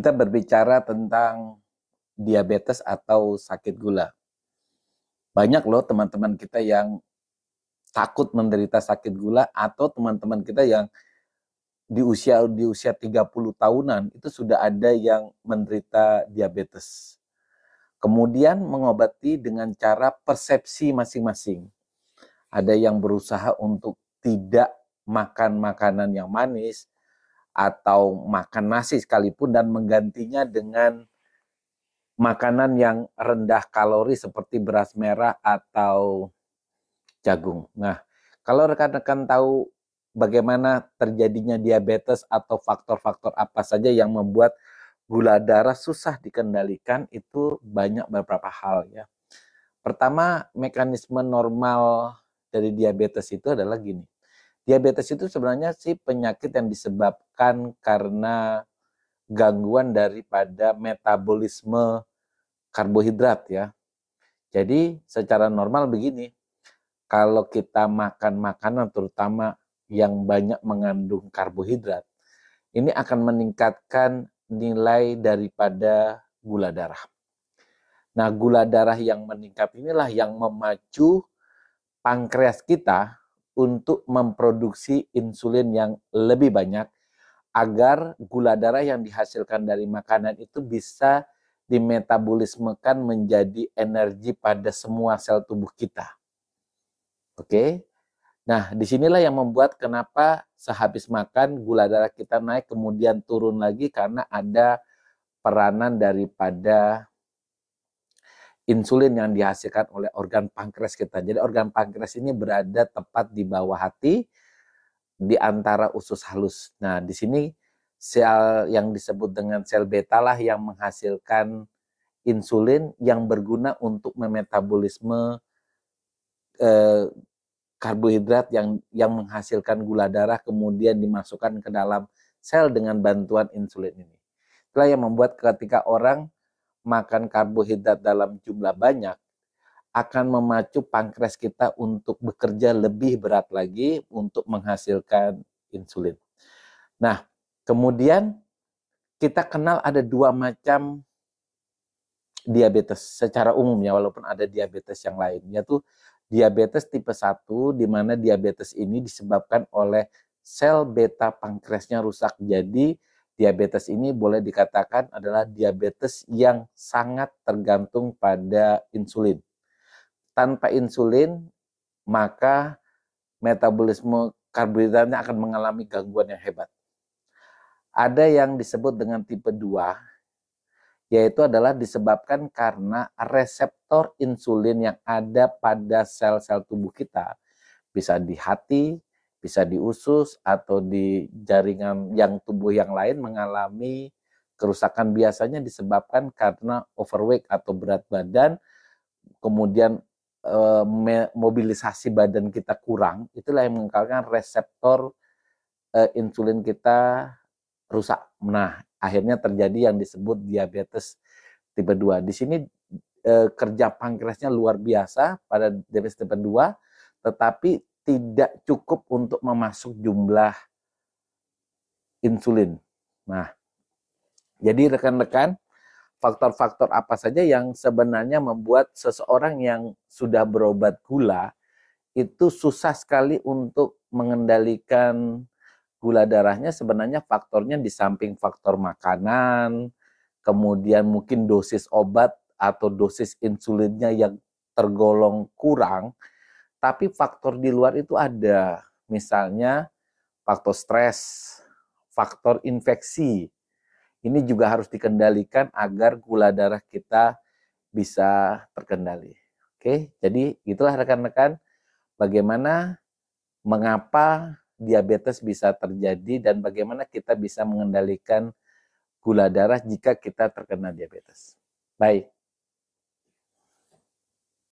Kita berbicara tentang diabetes atau sakit gula. Banyak loh teman-teman kita yang takut menderita sakit gula atau teman-teman kita yang di usia 30 tahunan itu sudah ada yang menderita diabetes. Kemudian mengobati dengan cara persepsi masing-masing. Ada yang berusaha untuk tidak makan makanan yang manis atau makan nasi sekalipun dan menggantinya dengan makanan yang rendah kalori seperti beras merah atau jagung. Nah, kalau rekan-rekan tahu bagaimana terjadinya diabetes atau faktor-faktor apa saja yang membuat gula darah susah dikendalikan, itu banyak beberapa hal ya. Pertama, mekanisme normal dari diabetes itu adalah gini. Diabetes itu sebenarnya sih penyakit yang disebabkan karena gangguan daripada metabolisme karbohidrat ya. Jadi secara normal begini, kalau kita makan makanan terutama yang banyak mengandung karbohidrat, ini akan meningkatkan nilai daripada gula darah. Nah, gula darah yang meningkat inilah yang memacu pankreas kita untuk memproduksi insulin yang lebih banyak agar gula darah yang dihasilkan dari makanan itu bisa dimetabolismekan menjadi energi pada semua sel tubuh kita. Oke. Nah, disinilah yang membuat kenapa sehabis makan gula darah kita naik kemudian turun lagi karena ada peranan daripada insulin yang dihasilkan oleh organ pankreas kita. Jadi organ pankreas ini berada tepat di bawah hati di antara usus halus. Nah, di sini sel yang disebut dengan sel beta lah yang menghasilkan insulin yang berguna untuk memetabolisme karbohidrat yang menghasilkan gula darah kemudian dimasukkan ke dalam sel dengan bantuan insulin ini. Itulah yang membuat ketika orang makan karbohidrat dalam jumlah banyak akan memacu pankreas kita untuk bekerja lebih berat lagi untuk menghasilkan insulin. Nah, kemudian kita kenal ada dua macam diabetes secara umum ya, walaupun ada diabetes yang lain, yaitu diabetes tipe 1, di mana diabetes ini disebabkan oleh sel beta pankreasnya rusak. Jadi diabetes ini boleh dikatakan adalah diabetes yang sangat tergantung pada insulin. Tanpa insulin, maka metabolisme karbohidratnya akan mengalami gangguan yang hebat. Ada yang disebut dengan tipe 2, yaitu adalah disebabkan karena reseptor insulin yang ada pada sel-sel tubuh kita. Bisa di hati, bisa di usus, atau di jaringan yang tubuh yang lain mengalami kerusakan. Biasanya disebabkan karena overweight atau berat badan, kemudian mobilisasi badan kita kurang, itulah yang mengakibatkan reseptor insulin kita rusak. Nah, akhirnya terjadi yang disebut diabetes tipe 2. Di sini kerja pankreasnya luar biasa pada diabetes tipe 2, tetapi tidak cukup untuk memasuk jumlah insulin. Nah, jadi rekan-rekan, faktor-faktor apa saja yang sebenarnya membuat seseorang yang sudah berobat gula itu susah sekali untuk mengendalikan gula darahnya? Sebenarnya faktornya di samping faktor makanan, kemudian mungkin dosis obat atau dosis insulinnya yang tergolong kurang, tapi faktor di luar itu ada. Misalnya faktor stres, faktor infeksi. Ini juga harus dikendalikan agar gula darah kita bisa terkendali. Oke, jadi itulah rekan-rekan bagaimana, mengapa diabetes bisa terjadi dan bagaimana kita bisa mengendalikan gula darah jika kita terkena diabetes. Baik.